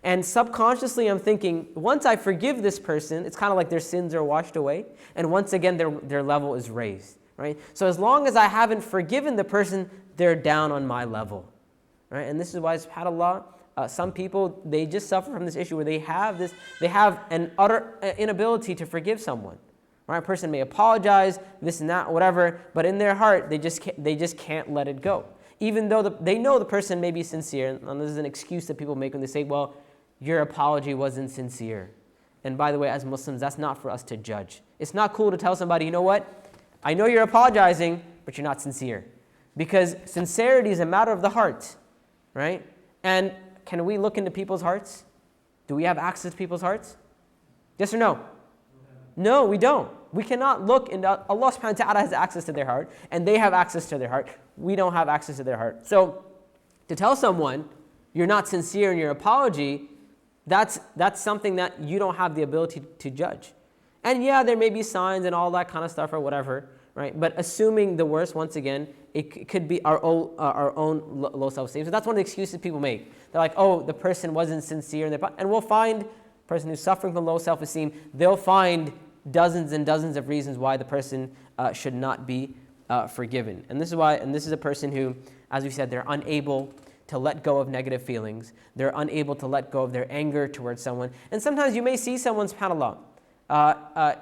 And subconsciously, I'm thinking, once I forgive this person, it's kind of like their sins are washed away. And once again, their level is raised. Right? So as long as I haven't forgiven the person, they're down on my level. Right? And this is why, subhanAllah, some people, they just suffer from this issue where they have an utter inability to forgive someone. Right? A person may apologize, this and that, whatever, but in their heart, they just can't let it go. Even though they know the person may be sincere, and this is an excuse that people make when they say, well, your apology wasn't sincere. And by the way, as Muslims, that's not for us to judge. It's not cool to tell somebody, you know what, I know you're apologizing, but you're not sincere. Because sincerity is a matter of the heart, right? And can we look into people's hearts? Do we have access to people's hearts? Yes or no? No, we don't. We cannot look into, Allah subhanahu wa ta'ala has access to their heart, and they have access to their heart. We don't have access to their heart. So to tell someone you're not sincere in your apology, that's something that you don't have the ability to judge. And yeah, there may be signs and all that kind of stuff or whatever, right? But assuming the worst, once again, it could be our own low self-esteem. So that's one of the excuses people make. They're like, oh, the person wasn't sincere in their, and we'll find a person who's suffering from low self-esteem, they'll find dozens and dozens of reasons why the person should not be forgiven. And this is a person who, as we said, they're unable to let go of negative feelings. They're unable to let go of their anger towards someone. And sometimes you may see someone, subhanAllah,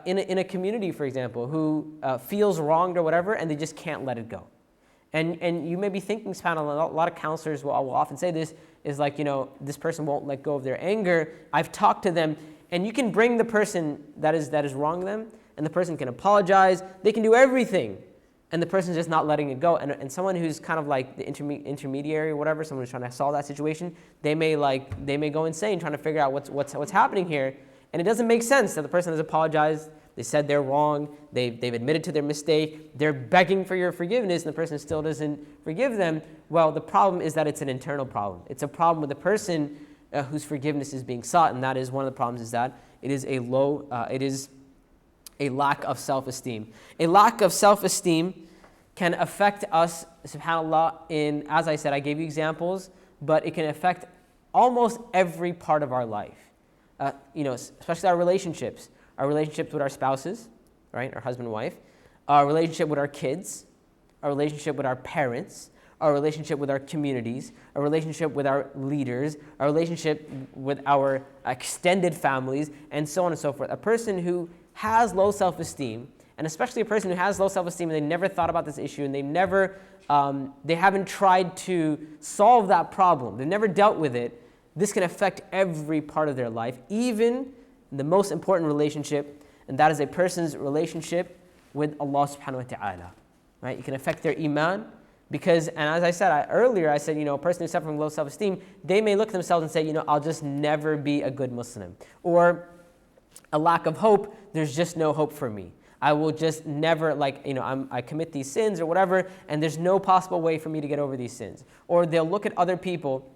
in a community, for example, who feels wronged or whatever, and they just can't let it go. And you may be thinking, subhanAllah, a lot of counselors will often say this, is like, this person won't let go of their anger. I've talked to them, and you can bring the person that is wronged them, and the person can apologize. They can do everything, and the person's just not letting it go. And someone who's kind of like the intermediary or whatever, someone who's trying to solve that situation, they may go insane trying to figure out what's happening here. And it doesn't make sense that the person has apologized. They said they're wrong. They've admitted to their mistake. They're begging for your forgiveness, and the person still doesn't forgive them. Well, the problem is that it's an internal problem. It's a problem with the person whose forgiveness is being sought, and that is one of the problems, is that it is a lack of self-esteem. A lack of self-esteem can affect us, subhanAllah, in, as I said, I gave you examples, but it can affect almost every part of our life. Especially our relationships with our spouses, right, our husband and wife, our relationship with our kids, our relationship with our parents, our relationship with our communities, our relationship with our leaders, our relationship with our extended families, and so on and so forth. A person who has low self-esteem, and especially a person who has low self-esteem and they never thought about this issue, and they haven't tried to solve that problem, they've never dealt with it, this can affect every part of their life, even the most important relationship, and that is a person's relationship with Allah subhanahu wa ta'ala. Right? It can affect their iman, because, and as I said earlier, I said, a person who's suffering from low self-esteem, they may look at themselves and say, I'll just never be a good Muslim. Or a lack of hope, there's just no hope for me. I will just never, I commit these sins or whatever, and there's no possible way for me to get over these sins. Or they'll look at other people.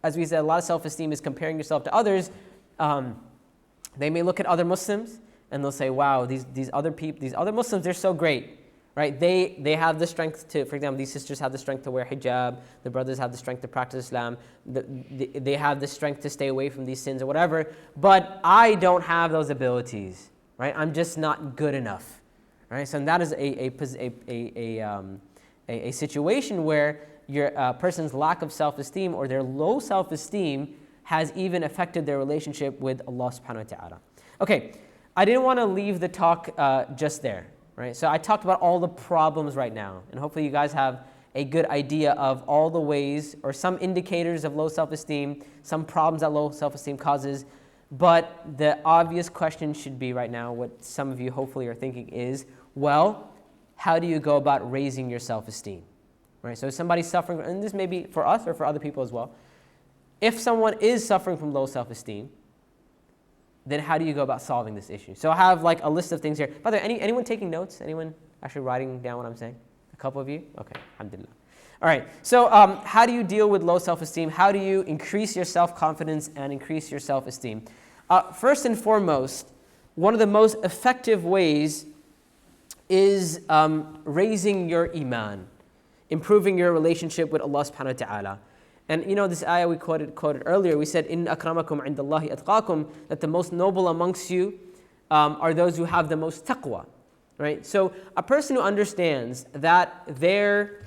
As we said, a lot of self-esteem is comparing yourself to others. They may look at other Muslims and they'll say, wow, these other Muslims, they're so great, right? They have the strength to, for example, these sisters have the strength to wear hijab, the brothers have the strength to practice Islam, they have the strength to stay away from these sins or whatever, but I don't have those abilities, right? I'm just not good enough, right? So that is a situation where your person's lack of self-esteem or their low self-esteem has even affected their relationship with Allah subhanahu wa ta'ala. Okay, I didn't want to leave the talk just there, right? So I talked about all the problems right now, and hopefully you guys have a good idea of all the ways or some indicators of low self-esteem, some problems that low self-esteem causes. But the obvious question should be right now, what some of you hopefully are thinking is, well, how do you go about raising your self-esteem? Right? So if somebody's suffering, and this may be for us or for other people as well, if someone is suffering from low self-esteem, then how do you go about solving this issue? So I have a list of things here. By the way, anyone taking notes? Anyone actually writing down what I'm saying? A couple of you? Okay, alhamdulillah. All right, so how do you deal with low self-esteem? How do you increase your self-confidence and increase your self-esteem? First and foremost, one of the most effective ways is raising your iman, improving your relationship with Allah subhanahu wa ta'ala. And this ayah we quoted earlier, we said, "Inna akramakum indallahi atqakum," that the most noble amongst you are those who have the most taqwa, right? So a person who understands that their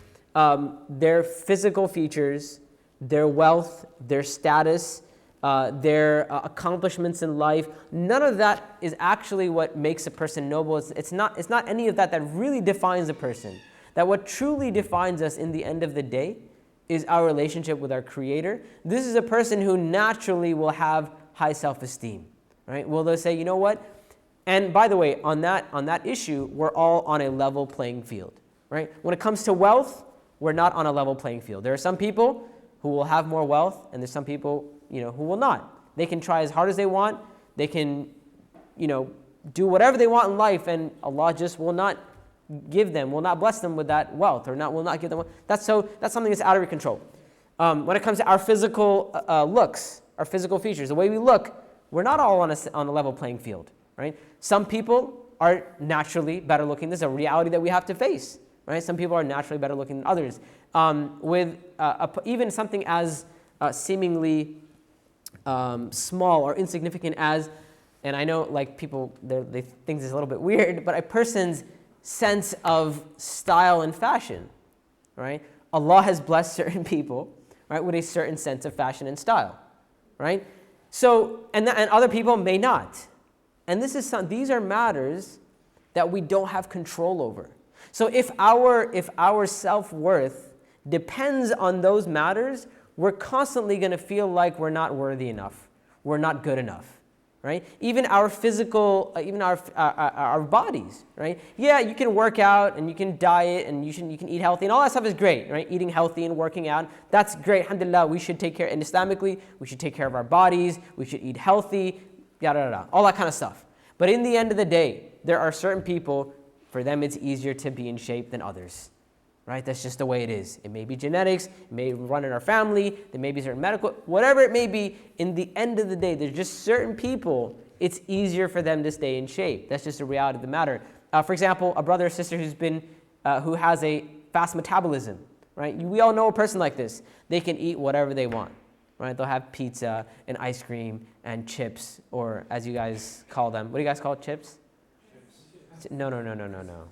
physical features, their wealth, their status, their accomplishments in life, none of that is actually what makes a person noble. It's not any of that really defines a person. That what truly defines us in the end of the day is our relationship with our Creator. This is a person who naturally will have high self-esteem, right? Will they say, you know what? And by the way, on that issue, we're all on a level playing field, right? When it comes to wealth, we're not on a level playing field. There are some people who will have more wealth, and there's some people, who will not. They can try as hard as they want. They can, do whatever they want in life, and Allah just will not will not bless them with that wealth, or will not give them. That's something that's out of your control. When it comes to our physical looks, our physical features, the way we look, we're not all on a level playing field, right? Some people are naturally better looking. This is a reality that we have to face, right? Some people are naturally better looking than others. With even something as seemingly small or insignificant as, and I know people they think this is a little bit weird, but a person's sense of style and fashion, right? Allah has blessed certain people, right, with a certain sense of fashion and style, right? So, and other people may not. And these are matters that we don't have control over. So if our self-worth depends on those matters, we're constantly going to feel like we're not worthy enough, we're not good enough. Right? Even our physical, even our bodies, right? Yeah, you can work out and you can diet and you can eat healthy and all that stuff is great, right? Eating healthy and working out, that's great. Alhamdulillah, we should take care, and Islamically, we should take care of our bodies, we should eat healthy, yada, yada, yada, all that kind of stuff. But in the end of the day, there are certain people, for them it's easier to be in shape than others. Right? That's just the way it is. It may be genetics, it may run in our family, there may be certain medical, whatever it may be, in the end of the day, there's just certain people, it's easier for them to stay in shape. That's just the reality of the matter. For example, a brother or sister who has a fast metabolism, right? We all know a person like this. They can eat whatever they want, right? They'll have pizza and ice cream and chips, or as you guys call them. What do you guys call chips? No.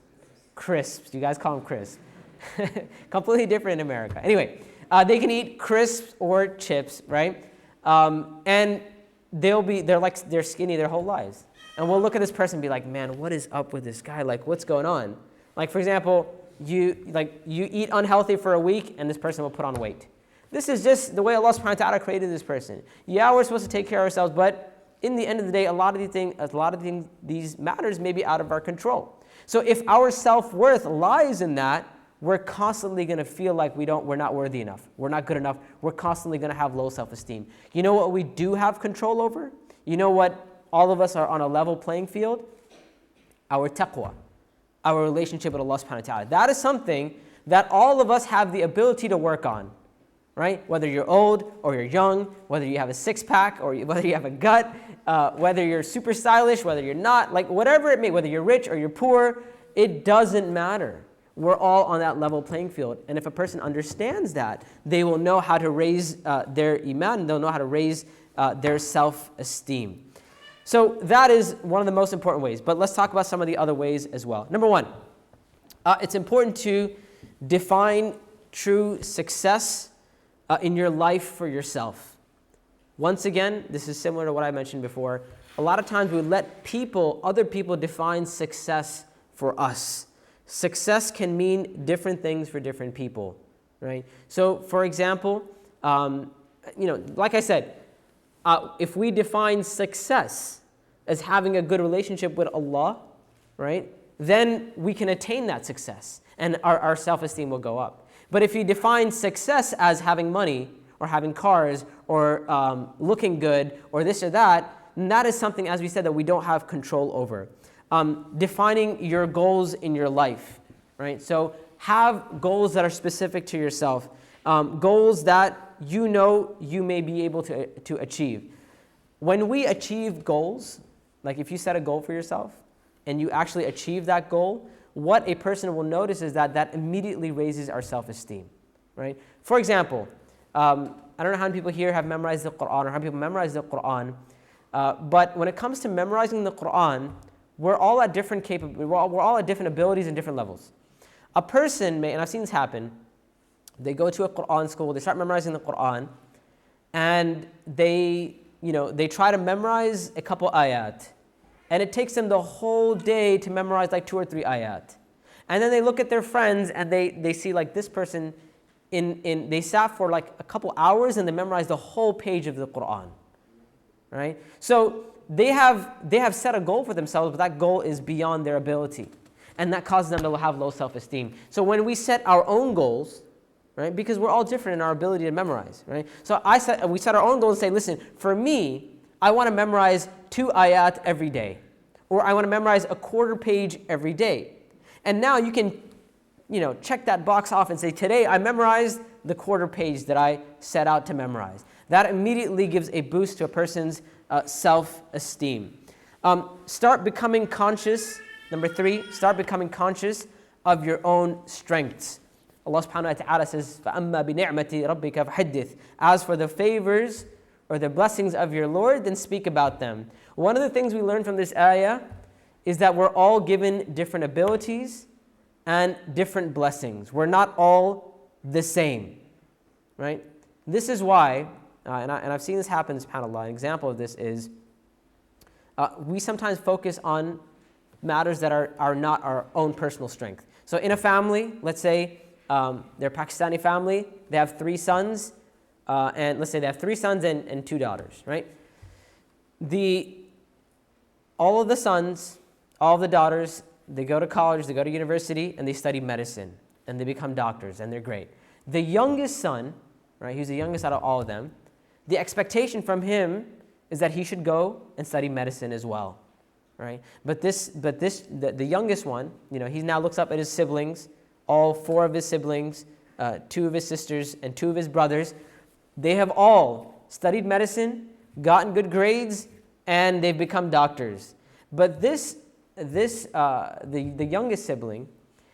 Crisps. You guys call them crisps. Completely different in America. Anyway, they can eat crisps or chips, right? And they're skinny their whole lives. And we'll look at this person and be like, man, what is up with this guy? Like, what's going on? Like, for example, you eat unhealthy for a week and this person will put on weight. This is just the way Allah subhanahu wa ta'ala created this person. Yeah, we're supposed to take care of ourselves, but in the end of the day, a lot of these matters may be out of our control. So if our self-worth lies in that, we're constantly going to feel like we're not worthy enough. We're not good enough. We're constantly going to have low self-esteem. You know what we do have control over? You know what all of us are on a level playing field? Our taqwa, our relationship with Allah subhanahu wa ta'ala. That is something that all of us have the ability to work on, right? Whether you're old or you're young, whether you have a six-pack or whether you have a gut, whether you're super stylish, whether you're not, like whatever it may, whether you're rich or you're poor, it doesn't matter. We're all on that level playing field. And if a person understands that, they will know how to raise their iman, they'll know how to raise their self-esteem. So that is one of the most important ways. But let's talk about some of the other ways as well. Number one, it's important to define true success in your life for yourself. Once again, this is similar to what I mentioned before. A lot of times we let other people define success for us. Success can mean different things for different people, right? So, for example, like I said, if we define success as having a good relationship with Allah, right, then we can attain that success, and our self-esteem will go up. But if you define success as having money, or having cars, or looking good, or this or that, then that is something, as we said, that we don't have control over. Defining your goals in your life, right? So have goals that are specific to yourself, goals that you know you may be able to achieve. When we achieve goals, like if you set a goal for yourself and you actually achieve that goal, what a person will notice is that immediately raises our self-esteem, right? For example, I don't know how many people here have memorized the Quran or how many people memorize the Quran, but when it comes to memorizing the Quran, we're all at different we're all at different abilities and different levels. A person may, and I've seen this happen, they go to a Quran school, they start memorizing the Quran, and they try to memorize a couple ayat, and it takes them the whole day to memorize like 2 or 3 ayat. And then they look at their friends and they see like this person, they sat for like a couple hours and they memorized the whole page of the Quran, right? So they have set a goal for themselves, but that goal is beyond their ability. And that causes them to have low self-esteem. So when we set our own goals, right, because we're all different in our ability to memorize, right? So we set our own goals and say, listen, for me, I want to memorize 2 ayat every day. Or I want to memorize a quarter page every day. And now you can, check that box off and say, today I memorized the quarter page that I set out to memorize. That immediately gives a boost to a person's self-esteem. Start becoming conscious. Number 3, start becoming conscious of your own strengths. Allah subhanahu wa ta'ala says, فَأَمَّا بِنِعْمَةِ رَبِّكَ فَحَدِّثْ. As for the favors or the blessings of your Lord, then speak about them. One of the things we learn from this ayah is that we're all given different abilities and different blessings. We're not all the same, right? This is why, and I've seen this happen, subhanAllah, an example of this is, we sometimes focus on matters that are not our own personal strength. So in a family, let's say they're a Pakistani family, they have 3 sons, and let's say they have 3 sons and 2 daughters, right? All of the sons, all of the daughters, they go to college, they go to university, and they study medicine, and they become doctors, and they're great. The youngest son, right, he's the youngest out of all of them, the expectation from him is that he should go and study medicine as well, right? But the youngest one, he now looks up at his siblings, all 4 of his siblings, 2 of his sisters, and 2 of his brothers. They have all studied medicine, gotten good grades, and they've become doctors. But the youngest sibling,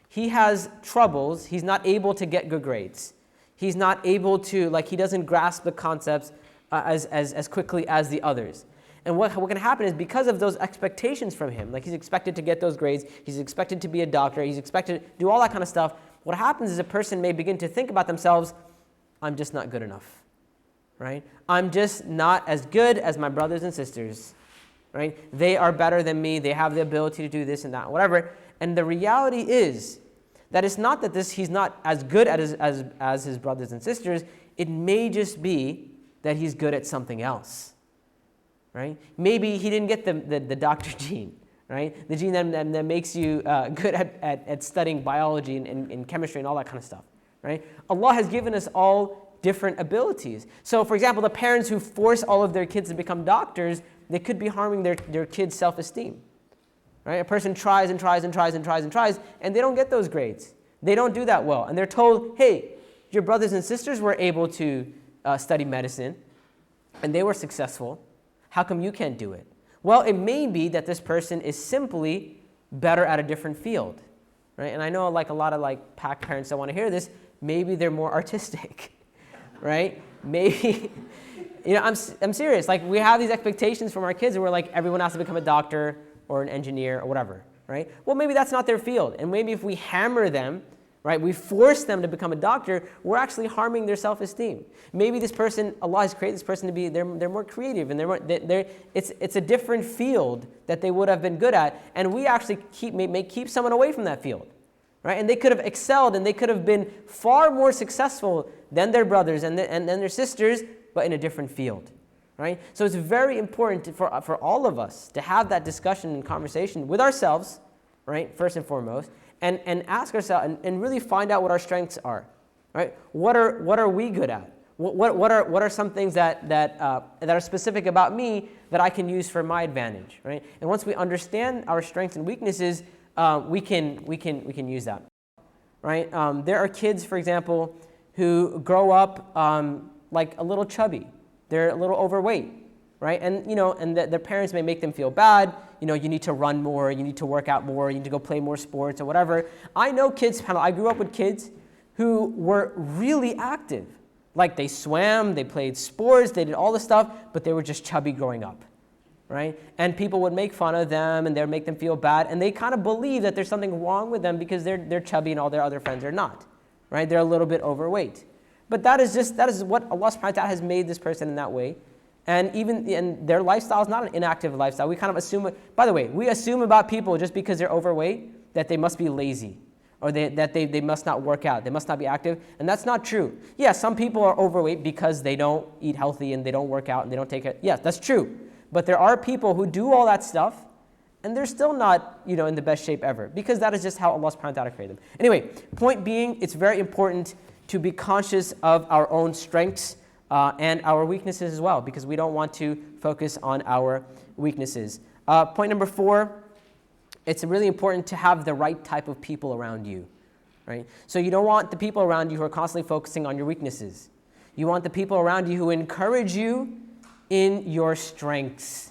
he has troubles. He's not able to get good grades. He's not able to, he doesn't grasp the concepts as quickly as the others. And what can happen is because of those expectations from him, he's expected to get those grades, he's expected to be a doctor, he's expected to do all that kind of stuff, what happens is a person may begin to think about themselves, I'm just not good enough, right? I'm just not as good as my brothers and sisters, right? They are better than me, they have the ability to do this and that, whatever. And the reality is that it's not that he's not as good as his brothers and sisters, it may just be that he's good at something else. Right? Maybe he didn't get the doctor gene, right? The gene that makes you good at studying biology and chemistry and all that kind of stuff, right? Allah has given us all different abilities. So, for example, the parents who force all of their kids to become doctors, they could be harming their kids' self-esteem, right? A person tries and tries and tries and tries and tries, and they don't get those grades. They don't do that well, and they're told, hey, your brothers and sisters were able to study medicine, and they were successful. How come you can't do it? Well, it may be that this person is simply better at a different field, right? And I know a lot of PAC parents that want to hear this, maybe they're more artistic, right? Maybe, I'm serious. We have these expectations from our kids where everyone has to become a doctor or an engineer or whatever, right? Well, maybe that's not their field. And maybe if we hammer them, right, we force them to become a doctor, we're actually harming their self-esteem. Maybe this person, Allah has created this person to be, they're more creative, and it's a different field that they would have been good at, and we actually may keep someone away from that field, right? And they could have excelled, and they could have been far more successful than their brothers and their sisters, but in a different field, right? So it's very important for all of us to have that discussion and conversation with ourselves, right, first and foremost, and ask ourselves and really find out what our strengths are, right? What are we good at? What are some things that are specific about me that I can use for my advantage, right? And once we understand our strengths and weaknesses, we can use that, right? There are kids, for example, who grow up a little chubby. They're a little overweight, right? And their parents may make them feel bad. You need to run more, you need to work out more, you need to go play more sports or whatever. I know kids, I grew up with kids who were really active. They swam, they played sports, they did all this stuff, but they were just chubby growing up, right? And people would make fun of them and they'd make them feel bad, and they kind of believe that there's something wrong with them because they're chubby and all their other friends are not, right? They're a little bit overweight. But that is what Allah subhanahu wa ta'ala has made this person in that way. And their lifestyle is not an inactive lifestyle. We kind of assume, by the way, we assume about people just because they're overweight that they must be lazy, or that they must not work out, they must not be active. And that's not true. Yeah, some people are overweight because they don't eat healthy and they don't work out and they don't take it. Yes, that's true. But there are people who do all that stuff and they're still not, in the best shape ever, because that is just how Allah subhanahu wa ta'ala created them. Anyway, point being, it's very important to be conscious of our own strengths and our weaknesses as well, because we don't want to focus on our weaknesses. Point number 4, it's really important to have the right type of people around you, right? So you don't want the people around you who are constantly focusing on your weaknesses. You want the people around you who encourage you in your strengths.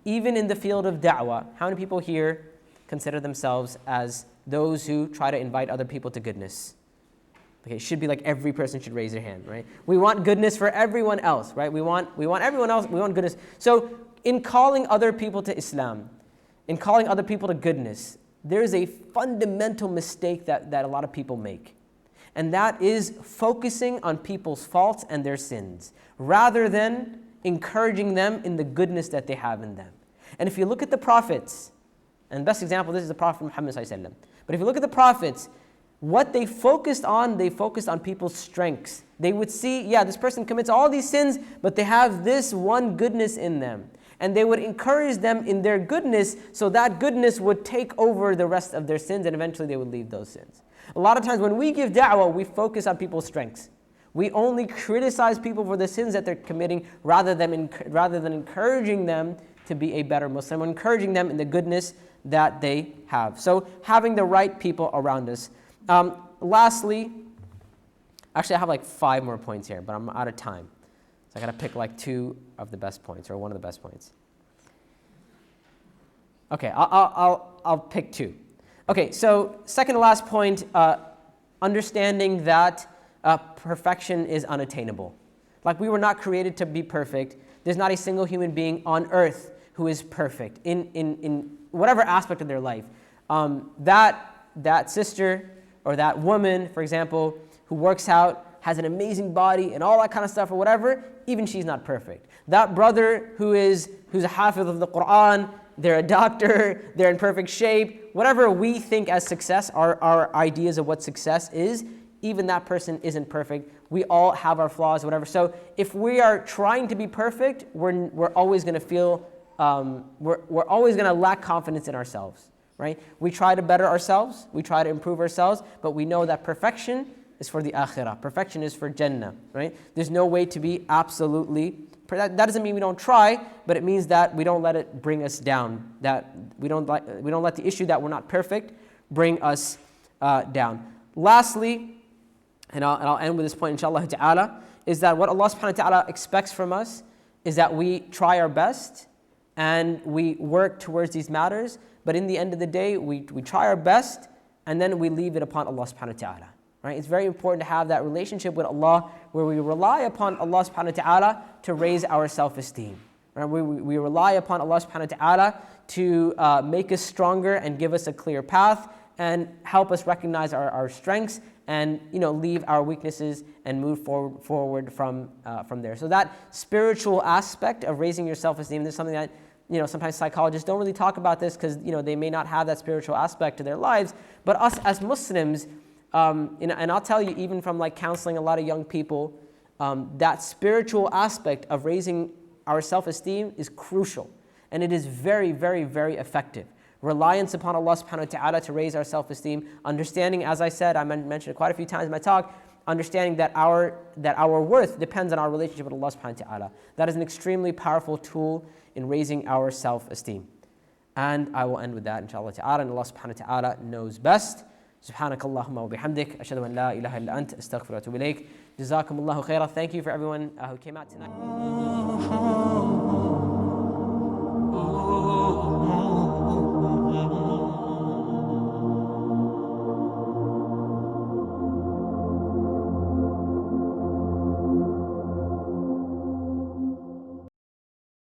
Even in the field of da'wah, how many people here consider themselves as those who try to invite other people to goodness? Okay, it should be like every person should raise their hand, right? We want goodness for everyone else, right? We want everyone else, we want goodness. So in calling other people to Islam, in calling other people to goodness, there is a fundamental mistake that a lot of people make. And that is focusing on people's faults and their sins, rather than encouraging them in the goodness that they have in them. And if you look at the prophets, and the best example, this is the Prophet Muhammad ﷺ. But if you look at the prophets, what they focused on people's strengths. They would see, yeah, this person commits all these sins, but they have this one goodness in them. And they would encourage them in their goodness, so that goodness would take over the rest of their sins, and eventually they would leave those sins. A lot of times when we give da'wah, we focus on people's strengths. We only criticize people for the sins that they're committing rather than encouraging them to be a better Muslim, or encouraging them in the goodness that they have. So having the right people around us. Lastly, actually I have like 5 more points here, but I'm out of time. So I got to pick like 2 of the best points, or one of the best points. Okay, I'll pick 2. Okay, so second to last point, understanding that perfection is unattainable. Like, we were not created to be perfect. There's not a single human being on earth who is perfect in whatever aspect of their life. That sister or that woman, for example, who works out, has an amazing body and all that kind of stuff or whatever, even she's not perfect. That brother who's a hafiz of the Quran, they're a doctor, they're in perfect shape, whatever we think as success, our ideas of what success is, even that person isn't perfect. We all have our flaws, whatever. So if we are trying to be perfect, we're always going to feel, we're always going to lack confidence in ourselves, right? We try to better ourselves, we try to improve ourselves, but we know that perfection is for the akhirah. Perfection is for Jannah, right? There's no way to be absolutely. That doesn't mean we don't try, but it means that we don't let it bring us down. That we don't let the issue that we're not perfect bring us down. Lastly, and I'll end with this point, inshallah ta'ala, is that what Allah subhanahu wa ta'ala expects from us is that we try our best and we work towards these matters, but in the end of the day, we try our best and then we leave it upon Allah subhanahu wa ta'ala. Right? It's very important to have that relationship with Allah where we rely upon Allah subhanahu wa ta'ala to raise our self-esteem. Right? We rely upon Allah subhanahu wa ta'ala to make us stronger and give us a clear path and help us recognize our strengths and leave our weaknesses and move forward from there. So that spiritual aspect of raising your self-esteem, this is something that sometimes psychologists don't really talk about this because they may not have that spiritual aspect to their lives. But us as Muslims, and I'll tell you, even from like counseling a lot of young people, that spiritual aspect of raising our self-esteem is crucial, and it is very, very, very effective. Reliance upon Allah subhanahu wa ta'ala to raise our self-esteem, understanding, as I said, I mentioned it quite a few times in my talk, understanding that our worth depends on our relationship with Allah subhanahu wa ta'ala. That is an extremely powerful tool in raising our self-esteem. And I will end with that, inshallah ta'ala, and Allah subhanahu wa ta'ala knows best. سبحانك اللهم وبحمدك أشهد أن لا إله إلا أنت أستغفرك وأتوب إليك. جزاكم الله خيرا. Thank you for everyone who came out tonight.